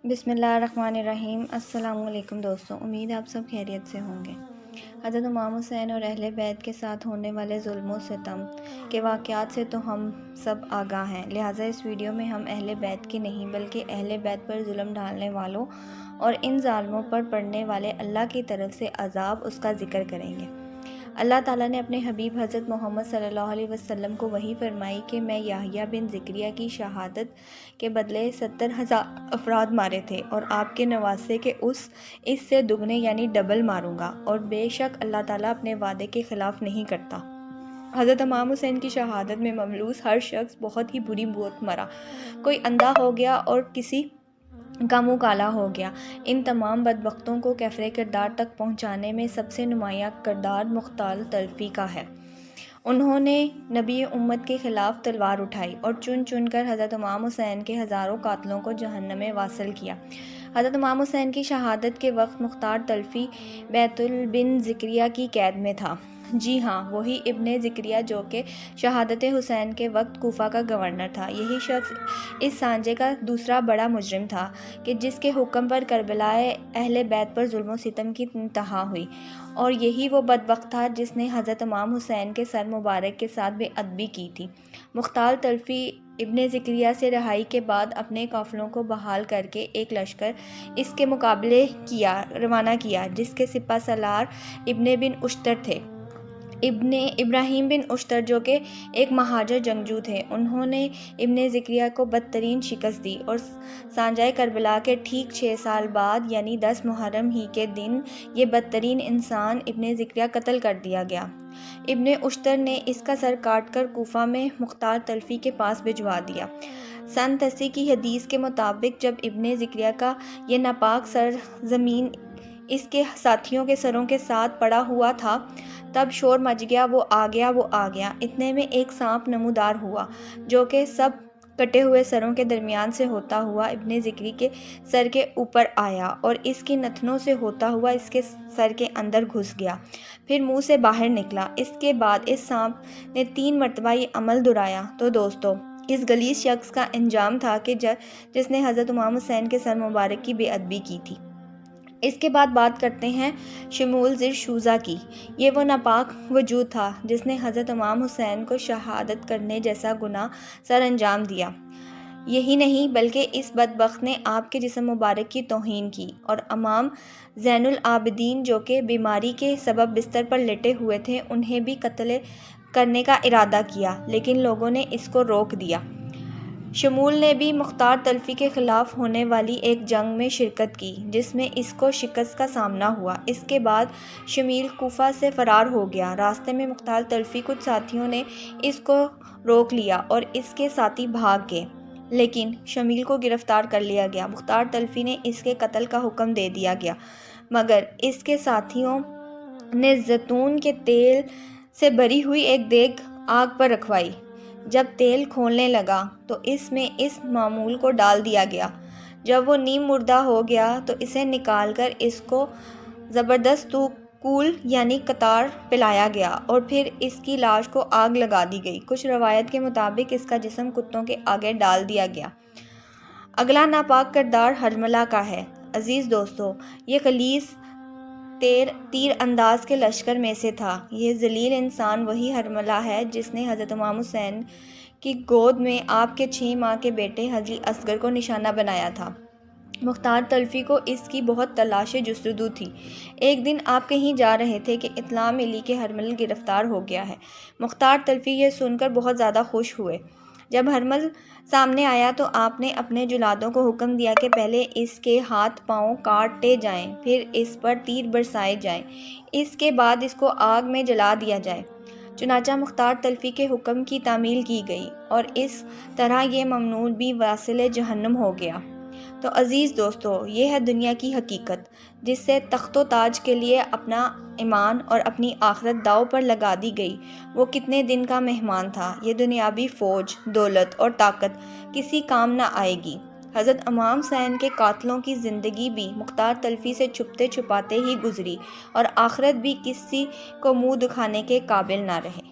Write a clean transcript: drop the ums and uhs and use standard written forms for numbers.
بسم اللہ الرحمن الرحیم۔ السلام علیکم دوستوں، امید ہے آپ سب خیریت سے ہوں گے۔ حضرت امام حسین اور اہل بیت کے ساتھ ہونے والے ظلم و ستم کے واقعات سے تو ہم سب آگاہ ہیں، لہٰذا اس ویڈیو میں ہم اہل بیت کی نہیں بلکہ اہل بیت پر ظلم ڈھالنے والوں اور ان ظالموں پر پڑنے والے اللہ کی طرف سے عذاب اس کا ذکر کریں گے۔ اللہ تعالیٰ نے اپنے حبیب حضرت محمد صلی اللہ علیہ وسلم کو وحی فرمائی کہ میں یحییٰ بن زکریا کی شہادت کے بدلے 70,000 افراد مارے تھے اور آپ کے نواسے کے اس سے دگنے یعنی ڈبل ماروں گا، اور بے شک اللہ تعالیٰ اپنے وعدے کے خلاف نہیں کرتا۔ حضرت امام حسین کی شہادت میں ملوث ہر شخص بہت ہی بری موت مرا، کوئی اندھا ہو گیا اور کسی کا منہ کالا ہو گیا۔ ان تمام بدبختوں کو کیفر کردار تک پہنچانے میں سب سے نمایاں کردار مختال تلفی کا ہے۔ انہوں نے نبی امت کے خلاف تلوار اٹھائی اور چن چن کر حضرت امام حسین کے ہزاروں قاتلوں کو جہنم میں واصل کیا۔ حضرت امام حسین کی شہادت کے وقت مختار تلفی بیت بن زکریا کی قید میں تھا۔ جی ہاں، وہی ابن زکریا جو کہ شہادت حسین کے وقت کوفہ کا گورنر تھا۔ یہی شخص اس سانجے کا دوسرا بڑا مجرم تھا کہ جس کے حکم پر کربلائے اہل بیت پر ظلم و ستم کی انتہا ہوئی، اور یہی وہ بدبخت تھا جس نے حضرت امام حسین کے سر مبارک کے ساتھ بے ادبی کی تھی۔ مختار تلفی ابن زکریا سے رہائی کے بعد اپنے قافلوں کو بحال کر کے ایک لشکر اس کے مقابلے روانہ کیا، جس کے سپہ سالار ابن بن اشتر تھے۔ ابراہیم بن اشتر جو کہ ایک مہاجر جنگجو تھے، انہوں نے ابن زکریا کو بدترین شکست دی اور سانجہ کربلا کے ٹھیک 6 سال بعد یعنی 10 محرم ہی کے دن یہ بدترین انسان ابن زکریا قتل کر دیا گیا۔ ابن اشتر نے اس کا سر کاٹ کر کوفہ میں مختار تلفی کے پاس بھجوا دیا۔ سن 80 کی حدیث کے مطابق جب ابن زکریا کا یہ ناپاک سر زمین اس کے ساتھیوں کے سروں کے ساتھ پڑا ہوا تھا، تب شور مچ گیا، وہ آ گیا۔ اتنے میں ایک سانپ نمودار ہوا جو کہ سب کٹے ہوئے سروں کے درمیان سے ہوتا ہوا ابن زکری کے سر کے اوپر آیا اور اس کی نتنوں سے ہوتا ہوا اس کے سر کے اندر گھس گیا، پھر منہ سے باہر نکلا۔ اس کے بعد اس سانپ نے 3 مرتبہ یہ عمل دہرایا۔ تو دوستو، اس غلیظ شخص کا انجام تھا کہ جس نے حضرت امام حسین کے سر مبارک کی بے ادبی کی تھی۔ اس کے بعد بات کرتے ہیں شمول ذی شوذہ کی۔ یہ وہ ناپاک وجود تھا جس نے حضرت امام حسین کو شہادت کرنے جیسا گناہ سر انجام دیا۔ یہی نہیں بلکہ اس بدبخت نے آپ کے جسم مبارک کی توہین کی، اور امام زین العابدین جو کہ بیماری کے سبب بستر پر لیٹے ہوئے تھے، انہیں بھی قتل کرنے کا ارادہ کیا، لیکن لوگوں نے اس کو روک دیا۔ شمول نے بھی مختار تلفی کے خلاف ہونے والی ایک جنگ میں شرکت کی جس میں اس کو شکست کا سامنا ہوا۔ اس کے بعد شمیل کوفہ سے فرار ہو گیا۔ راستے میں مختار تلفی کچھ ساتھیوں نے اس کو روک لیا اور اس کے ساتھی بھاگ گئے، لیکن شمیل کو گرفتار کر لیا گیا۔ مختار تلفی نے اس کے قتل کا حکم دے دیا گیا، مگر اس کے ساتھیوں نے زیتون کے تیل سے بھری ہوئی ایک دیگ آگ پر رکھوائی۔ جب تیل کھولنے لگا تو اس میں اس معمول کو ڈال دیا گیا۔ جب وہ نیم مردہ ہو گیا تو اسے نکال کر اس کو زبردست کول یعنی قطار پلایا گیا اور پھر اس کی لاش کو آگ لگا دی گئی۔ کچھ روایت کے مطابق اس کا جسم کتوں کے آگے ڈال دیا گیا۔ اگلا ناپاک کردار حرملہ کا ہے۔ عزیز دوستو، یہ غلیظ تیر انداز کے لشکر میں سے تھا۔ یہ ذلیل انسان وہی حرملہ ہے جس نے حضرت امام حسین کی گود میں آپ کے 6 ماہ کے بیٹے حجی اصغر کو نشانہ بنایا تھا۔ مختار تلفی کو اس کی بہت تلاش جستجو تھی۔ ایک دن آپ کہیں جا رہے تھے کہ اطلاع ملی کہ حرمل گرفتار ہو گیا ہے۔ مختار تلفی یہ سن کر بہت زیادہ خوش ہوئے۔ جب حرمل سامنے آیا تو آپ نے اپنے جلادوں کو حکم دیا کہ پہلے اس کے ہاتھ پاؤں کاٹے جائیں، پھر اس پر تیر برسائے جائیں، اس کے بعد اس کو آگ میں جلا دیا جائے۔ چنانچہ مختار تلفی کے حکم کی تعمیل کی گئی اور اس طرح یہ ممنوع بھی واصل جہنم ہو گیا۔ تو عزیز دوستو، یہ ہے دنیا کی حقیقت جس سے تخت و تاج کے لیے اپنا ایمان اور اپنی آخرت داؤ پر لگا دی گئی۔ وہ کتنے دن کا مہمان تھا۔ یہ دنیاوی فوج، دولت اور طاقت کسی کام نہ آئے گی۔ حضرت امام حسین کے قاتلوں کی زندگی بھی مختار تلفی سے چھپتے چھپاتے ہی گزری، اور آخرت بھی کسی کو منہ دکھانے کے قابل نہ رہے۔